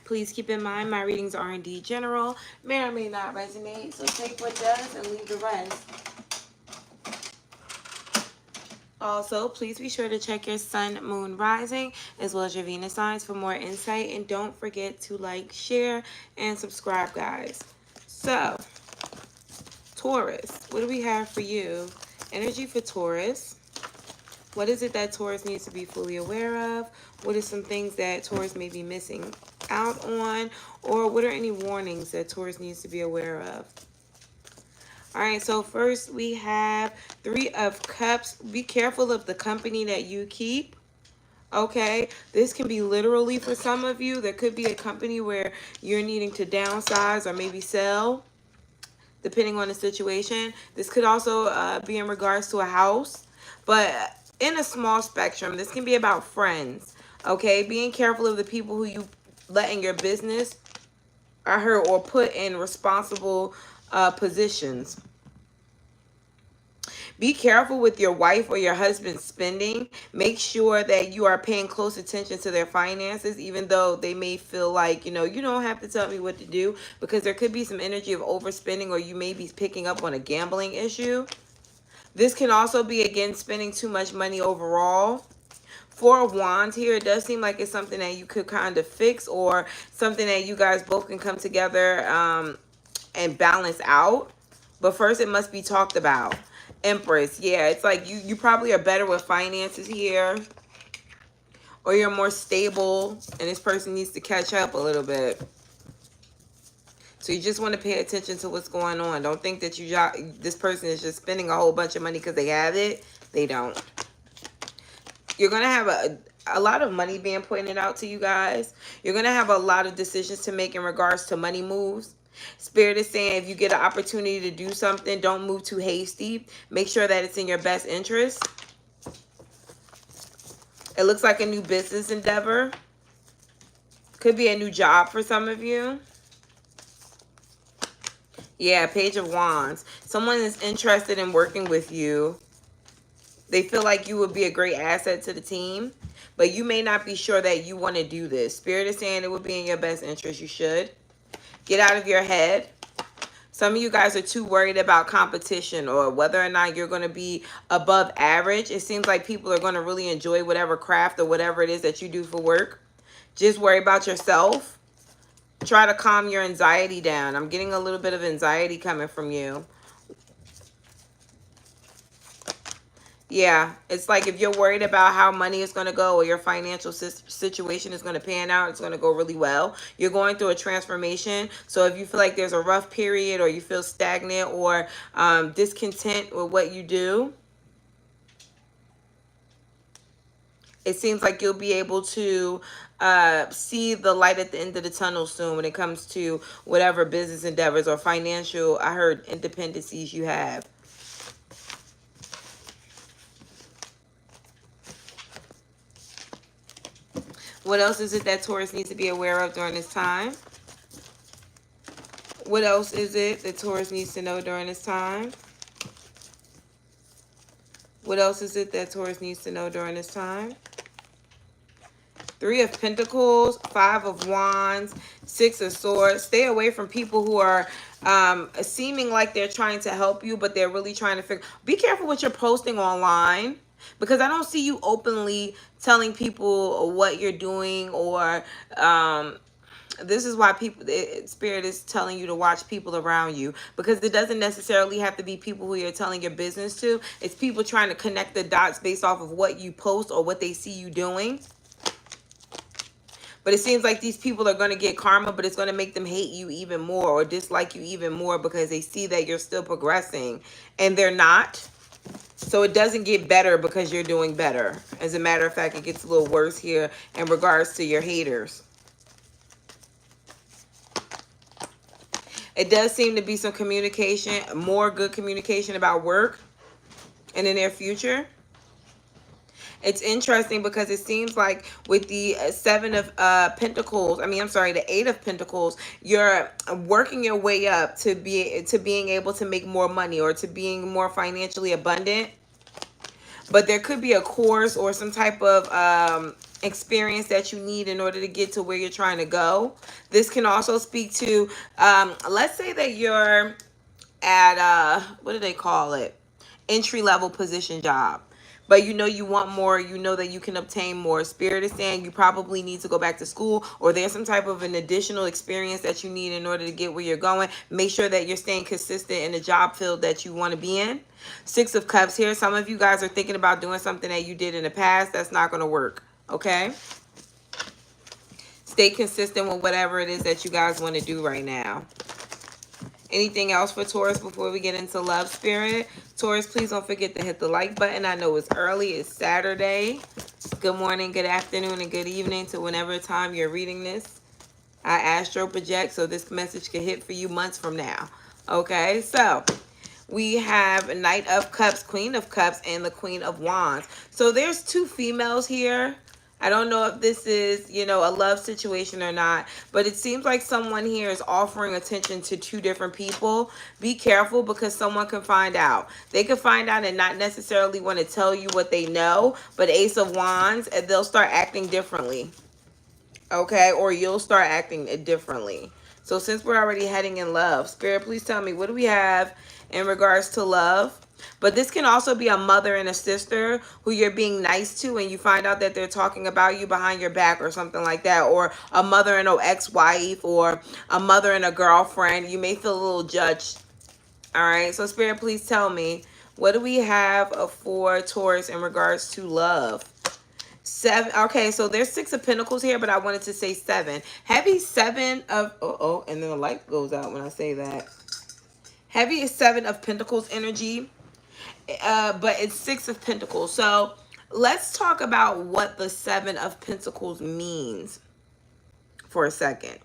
Please keep in mind my readings are indeed general, may or may not resonate, so take what does and leave the rest. Also, please be sure to check your sun, moon, rising, as well as your Venus signs for more insight. And don't forget to like, share, and subscribe, guys. So, Taurus, what do we have for you? Energy for Taurus. What is it that Taurus needs to be fully aware of? What are some things that Taurus may be missing out on? Or what are any warnings that Taurus needs to be aware of? All right, so first we have Three of Cups. Be careful of the company that you keep. Okay, this can be literally for some of you. There could be a company where you're needing to downsize or maybe sell, depending on the situation. This could also be in regards to a house, but in a small spectrum. This can be about friends. Okay, being careful of the people who you let in your business or put in responsible positions. Be careful with your wife or your husband's spending. Make sure that you are paying close attention to their finances, even though they may feel like, you don't have to tell me what to do, because there could be some energy of overspending, or you may be picking up on a gambling issue. This can also be, again, spending too much money overall. Four of Wands here, it does seem like it's something that you could kind of fix, or something that you guys both can come together and balance out. But first, it must be talked about. Empress, yeah, it's like you probably are better with finances here, or you're more stable, and this person needs to catch up a little bit. So you just want to pay attention to what's going on. Don't think that this person is just spending a whole bunch of money because they have it. They don't. You're going to have a lot of money being pointed out to you guys. You're going to have a lot of decisions to make in regards to money moves. Spirit is saying if you get an opportunity to do something, don't move too hasty. Make sure that it's in your best interest. It looks like a new business endeavor. Could be a new job for some of you. Yeah, Page of Wands. Someone is interested in working with you. They feel like you would be a great asset to the team, but you may not be sure that you want to do this. Spirit is saying it would be in your best interest. You should. Get out of your head. Some of you guys are too worried about competition, or whether or not you're going to be above average. It seems like people are going to really enjoy whatever craft or whatever it is that you do for work. Just worry about yourself. Try to calm your anxiety down. I'm getting a little bit of anxiety coming from you. Yeah, it's like if you're worried about how money is going to go, or your financial situation is going to pan out, it's going to go really well. You're going through a transformation. So if you feel like there's a rough period, or you feel stagnant, or discontent with what you do, it seems like you'll be able to see the light at the end of the tunnel soon when it comes to whatever business endeavors or financial, I heard, independencies you have. What else is it that Taurus needs to be aware of during this time? What else is it that Taurus needs to know during this time? What else is it that Taurus needs to know during this time? Three of Pentacles, Five of Wands, Six of Swords. Stay away from people who are seeming like they're trying to help you, but they're really trying to figure. Be careful what you're posting online, because I don't see you openly telling people what you're doing, or this is why Spirit is telling you to watch people around you, because it doesn't necessarily have to be people who you're telling your business to. It's people trying to connect the dots based off of what you post or what they see you doing. But it seems like these people are going to get karma, but it's going to make them hate you even more, or dislike you even more, because they see that you're still progressing and they're not. So it doesn't get better because you're doing better. As a matter of fact, it gets a little worse here in regards to your haters. It does seem to be some communication, more good communication about work in the near future. It's interesting because it seems like with the Seven of Pentacles, the Eight of Pentacles, you're working your way up to being able to make more money, or to being more financially abundant. But there could be a course or some type of experience that you need in order to get to where you're trying to go. This can also speak to, let's say that you're at what do they call it, entry level position job, but you know you want more, you know that you can obtain more. Spirit is saying you probably need to go back to school, or there's some type of an additional experience that you need in order to get where you're going. Make sure that you're staying consistent in the job field that you want to be in. Six of Cups here. Some of you guys are thinking about doing something that you did in the past that's not going to work. Okay, stay consistent with whatever it is that you guys want to do right now. Anything else for Taurus before we get into love, Spirit? Taurus, please don't forget to hit the like button. I know it's early. It's Saturday. Good morning, good afternoon, and good evening to whenever time you're reading this. I astro project, so this message could hit for you months from now. Okay, so we have Knight of Cups, Queen of Cups, and the Queen of Wands. So there's two females here. I don't know if this is, you know, a love situation or not, but it seems like someone here is offering attention to two different people. Be careful, because someone can find out. They could find out and not necessarily want to tell you what they know, but Ace of Wands, and they'll start acting differently. Okay, or you'll start acting differently. So since we're already heading in love, Spirit, please tell me, what do we have in regards to love? But this can also be a mother and a sister who you're being nice to, and you find out that they're talking about you behind your back or something like that. Or a mother and an ex-wife, or a mother and a girlfriend. You may feel a little judged. All right, so Spirit, please tell me, what do we have for Taurus in regards to love? Seven. Okay, so there's Six of Pentacles here, but I wanted to say seven. Heavy Seven of, and then the light goes out when I say that. Heavy is Seven of Pentacles energy, but it's Six of Pentacles. So let's talk about what the Seven of Pentacles means for a second.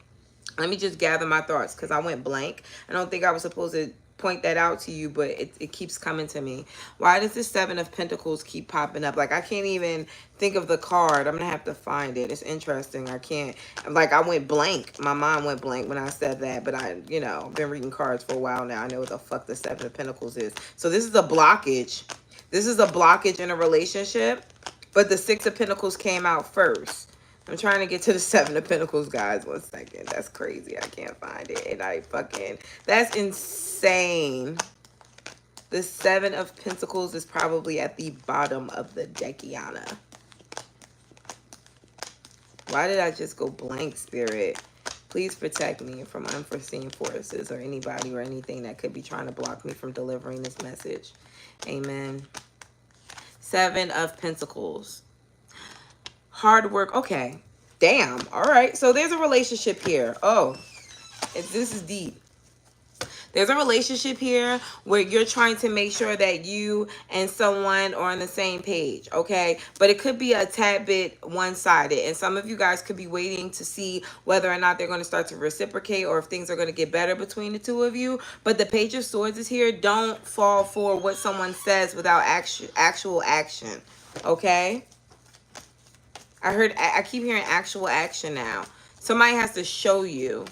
Let me just gather my thoughts, because I went blank. I don't think I was supposed to point that out to you, but it keeps coming to me. Why does the Seven of Pentacles keep popping up? Like, I can't even think of the card. I'm gonna have to find it. It's interesting. I can't, like, I went blank. My mind went blank when I said that, but I, you know, I've been reading cards for a while now. I know what the fuck the Seven of Pentacles is. So this is a blockage. This is a blockage in a relationship, but the Six of Pentacles came out first. I'm trying to get to the Seven of Pentacles, guys. 1 second. That's crazy. I can't find it. And that's insane. The Seven of Pentacles is probably at the bottom of the Deckiana. Why did I just go blank, Spirit? Please protect me from unforeseen forces or anybody or anything that could be trying to block me from delivering this message. Amen. Seven of Pentacles. Hard work. Okay. Damn. All right. So there's a relationship here. Oh, this is deep. There's a relationship here where you're trying to make sure that you and someone are on the same page, okay? But it could be a tad bit one-sided, and some of you guys could be waiting to see whether or not they're going to start to reciprocate, or if things are going to get better between the two of you. But the Page of Swords is here. Don't fall for what someone says without actual action, okay? I keep hearing actual action now. Somebody has to show you.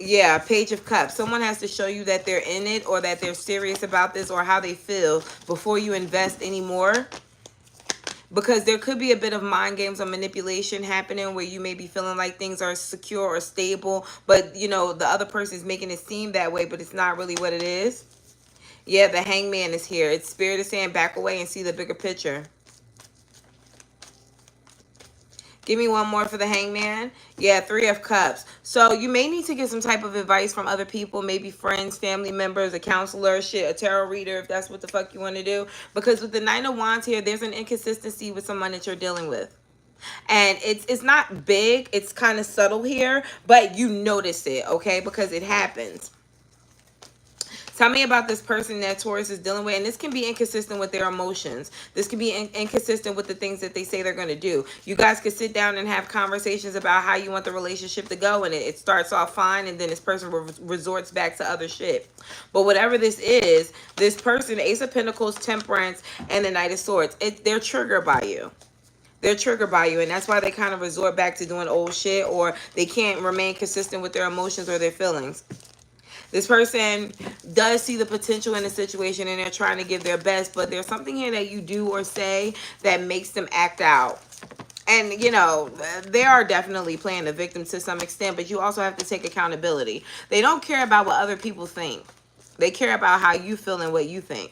Yeah, Page of Cups. Someone has to show you that they're in it, or that they're serious about this, or how they feel before you invest anymore. Because there could be a bit of mind games or manipulation happening where you may be feeling like things are secure or stable, but, you know, the other person is making it seem that way, but it's not really what it is. Yeah, the Hangman is here. It's Spirit is saying back away and see the bigger picture. Give me one more for the Hangman. Yeah, Three of Cups. So you may need to get some type of advice from other people, maybe friends, family members, a counselor, shit, a tarot reader, if that's what the fuck you want to do. Because with the Nine of Wands here, there's an inconsistency with someone that you're dealing with. And it's not big. It's kind of subtle here, but you notice it, okay? Because it happens. Tell me about this person that Taurus is dealing with. And this can be inconsistent with their emotions. This can be inconsistent with the things that they say they're going to do. You guys could sit down and have conversations about how you want the relationship to go. And it starts off fine. And then this person resorts back to other shit. But whatever this is, this person, Ace of Pentacles, Temperance, and the Knight of Swords, they're triggered by you. They're triggered by you. And that's why they kind of resort back to doing old shit. Or they can't remain consistent with their emotions or their feelings. This person does see the potential in the situation and they're trying to give their best, but there's something here that you do or say that makes them act out. And, you know, they are definitely playing the victim to some extent, but you also have to take accountability. They don't care about what other people think. They care about how you feel and what you think.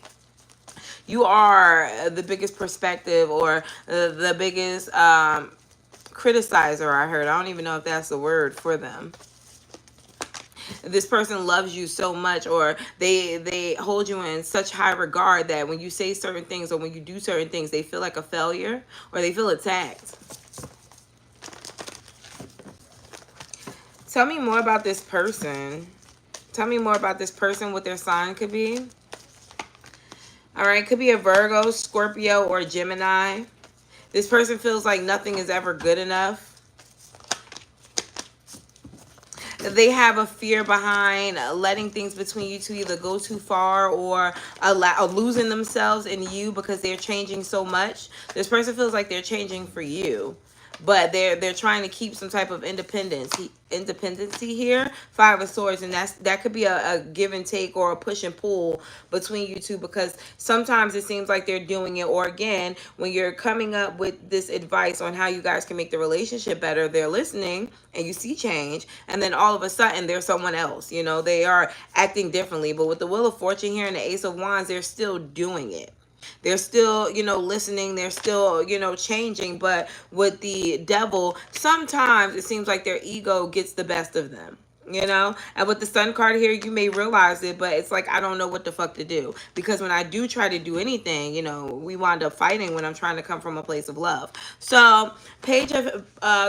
You are the biggest perspective, or the biggest criticizer, I heard. I don't even know if that's the word for them. This person loves you so much, or they hold you in such high regard that when you say certain things or when you do certain things, they feel like a failure or they feel attacked. Tell me more about this person. Tell me more about this person, what their sign could be. All right, could be a Virgo, Scorpio, or Gemini. This person feels like nothing is ever good enough. They have a fear behind letting things between you two either go too far or losing themselves in you because they're changing so much. This person feels like they're changing for you, but they're trying to keep some type of independency here. Five of Swords, and that could be a give and take or a push and pull between you two, because sometimes it seems like they're doing it, or again, when you're coming up with this advice on how you guys can make the relationship better, they're listening and you see change, and then all of a sudden there's someone else. You know, they are acting differently. But with the Wheel of Fortune here and the Ace of Wands, they're still doing it. They're still, you know, listening. They're still, you know, changing. But with the Devil, sometimes it seems like their ego gets the best of them. You know, and with the Sun card here, you may realize it, but it's like, I don't know what the fuck to do. Because when I do try to do anything, you know, we wind up fighting when I'm trying to come from a place of love. So, Page of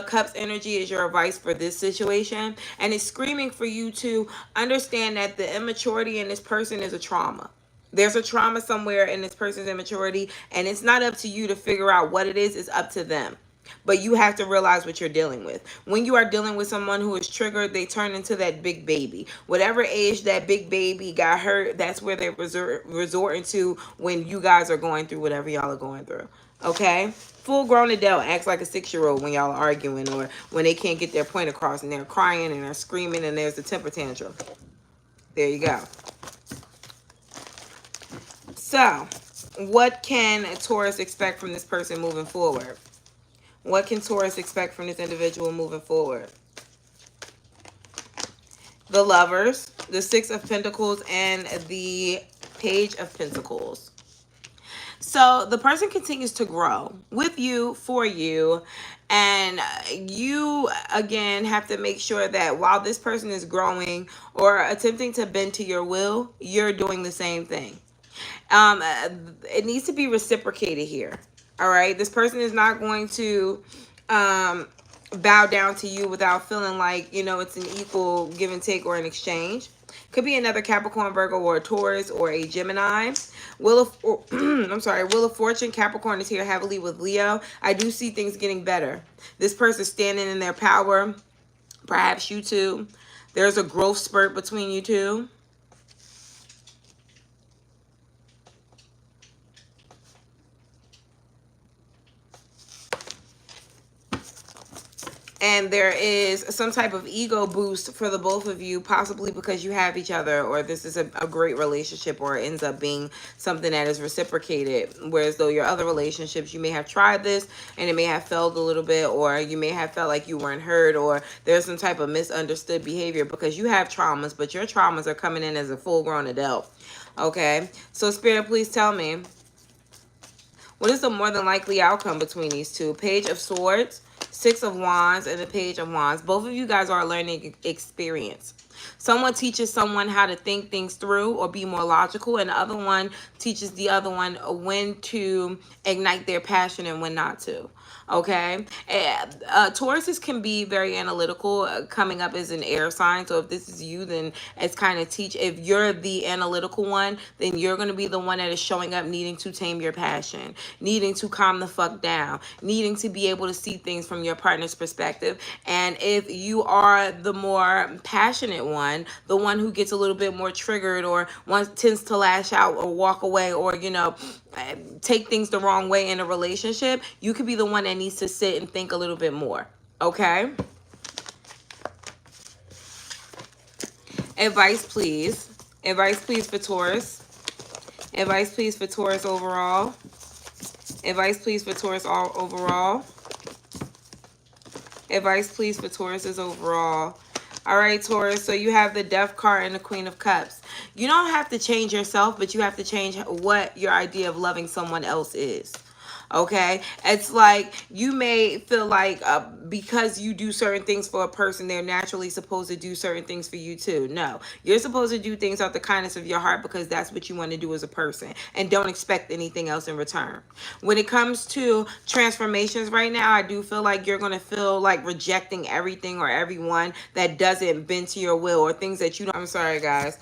Cups energy is your advice for this situation. And it's screaming for you to understand that the immaturity in this person is a trauma. There's a trauma somewhere in this person's immaturity, and it's not up to you to figure out what it is. It's up to them. But you have to realize what you're dealing with. When you are dealing with someone who is triggered, they turn into that big baby. Whatever age that big baby got hurt, that's where they're resorting to when you guys are going through whatever y'all are going through. Okay? Full-grown adult acts like a 6-year-old when y'all are arguing, or when they can't get their point across and they're crying and they're screaming and there's a temper tantrum. There you go. So, what can Taurus expect from this person moving forward? What can Taurus expect from this individual moving forward? The Lovers, the Six of Pentacles, and the Page of Pentacles. So the person continues to grow with you, for you, and you, again, have to make sure that while this person is growing or attempting to bend to your will, you're doing the same thing. It needs to be reciprocated here. All right, this person is not going to bow down to you without feeling like, you know, it's an equal give and take or an exchange. Could be another Capricorn, Virgo, or a Taurus, or a Gemini. Wheel of Fortune. Capricorn is here heavily with Leo. I do see things getting better. This person standing in their power. Perhaps you two. There's a growth spurt between you two. And there is some type of ego boost for the both of you, possibly because you have each other, or this is a great relationship, or it ends up being something that is reciprocated. Whereas though your other relationships, you may have tried this and it may have failed a little bit, or you may have felt like you weren't heard, or there's some type of misunderstood behavior because you have traumas, but your traumas are coming in as a full-grown adult. Okay, so Spirit, please tell me, what is the more than likely outcome between these two? Page of Swords, Six of Wands, and the Page of Wands. Both of you guys are a learning experience. Someone teaches someone how to think things through or be more logical, and the other one teaches the other one when to ignite their passion and when not to. Okay, Tauruses can be very analytical, coming up as an air sign. So if this is you, then it's kind of if you're the analytical one, then you're going to be the one that is showing up needing to tame your passion, needing to calm the fuck down, needing to be able to see things from your partner's perspective. And if you are the more passionate one, the one who gets a little bit more triggered, or tends to lash out or walk away, or, you know, take things the wrong way in a relationship, you could be the one that needs to sit and think a little bit more. Okay? Advice, please. Advice, please, for Taurus. Advice, please, for Taurus overall. Advice, please, for Taurus all overall. Advice, please, for Taurus's overall. All right, Taurus, so you have the Death card and the Queen of Cups. You don't have to change yourself, but you have to change what your idea of loving someone else is. Okay, it's like you may feel like because you do certain things for a person, they're naturally supposed to do certain things for you too. No, you're supposed to do things out the kindness of your heart because that's what you want to do as a person, and don't expect anything else in return. When it comes to transformations right now, I do feel like you're going to feel like rejecting everything or everyone that doesn't bend to your will, or things that you don't, I'm sorry guys,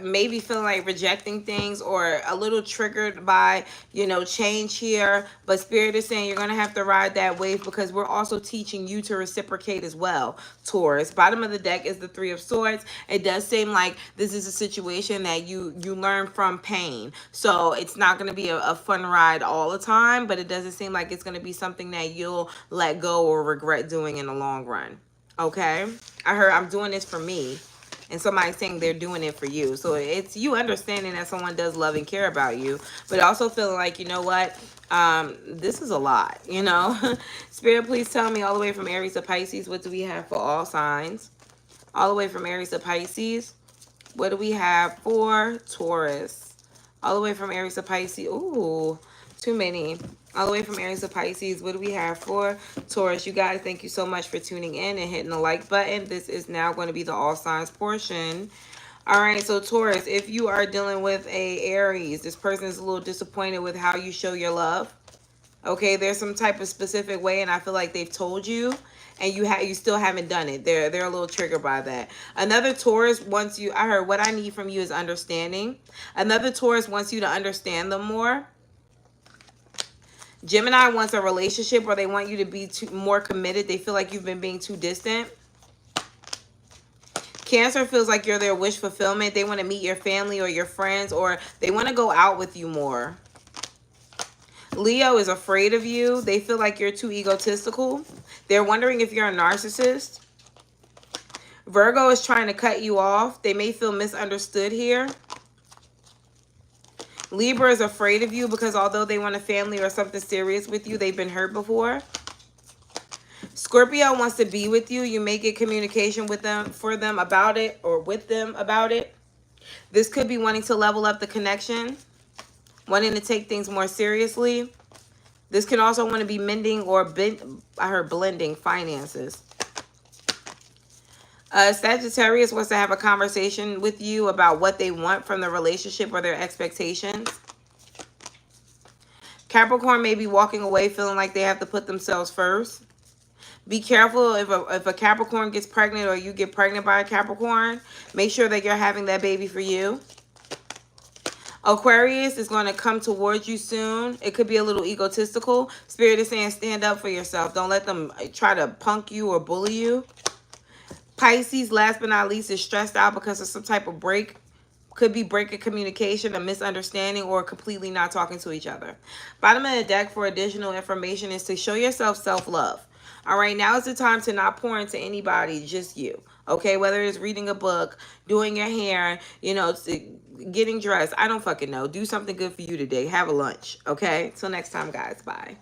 maybe feeling like rejecting things or a little triggered by, you know, change here. But Spirit is saying you're going to have to ride that wave because we're also teaching you to reciprocate as well, Taurus. Bottom of the deck is the Three of Swords. It does seem like this is a situation that you learn from pain. So it's not going to be a fun ride all the time, but it doesn't seem like it's going to be something that you'll let go or regret doing in the long run. Okay? I heard I'm doing this for me, and somebody's saying they're doing it for you. So it's you understanding that someone does love and care about you, but also feeling like, you know what, this is a lot, you know. Spirit, please tell me all the way from Aries to Pisces, what do we have for all signs? All the way from Aries to Pisces, what do we have for Taurus? All the way from Aries to Pisces. Ooh, too many. All the way from Aries to Pisces, what do we have for Taurus? You guys, thank you so much for tuning in and hitting the like button. This is now going to be the all signs portion. All right, so Taurus, if you are dealing with a Aries, this person is a little disappointed with how you show your love. Okay, there's some type of specific way, and I feel like they've told you, and you still haven't done it. They're a little triggered by that. Another Taurus wants you, I heard what I need from you is understanding. Another Taurus wants you to understand them more. Gemini wants a relationship where they want you to be more committed. They feel like you've been being too distant. Cancer feels like you're their wish fulfillment. They want to meet your family or your friends, or they want to go out with you more. Leo is afraid of you. They feel like you're too egotistical. They're wondering if you're a narcissist. Virgo is trying to cut you off. They may feel misunderstood here. Libra is afraid of you because although they want a family or something serious with you, they've been hurt before. Scorpio wants to be with you. You may get communication with them, for them about it, or with them about it. This could be wanting to level up the connection, wanting to take things more seriously. This can also want to be mending or blending finances. Sagittarius wants to have a conversation with you about what they want from the relationship or their expectations. Capricorn may be walking away feeling like they have to put themselves first. Be careful if a Capricorn gets pregnant or you get pregnant by a Capricorn. Make sure that you're having that baby for you. Aquarius is going to come towards you soon. It could be a little egotistical. Spirit is saying stand up for yourself. Don't let them try to punk you or bully you. Pisces, last but not least, is stressed out because of some type of break. Could be breaking communication, a misunderstanding, or completely not talking to each other. Bottom of the deck for additional information is to show yourself self-love. All right, now is the time to not pour into anybody, just you. Okay, whether it's reading a book, doing your hair, you know, getting dressed. I don't fucking know. Do something good for you today. Have a lunch. Okay, till next time, guys. Bye.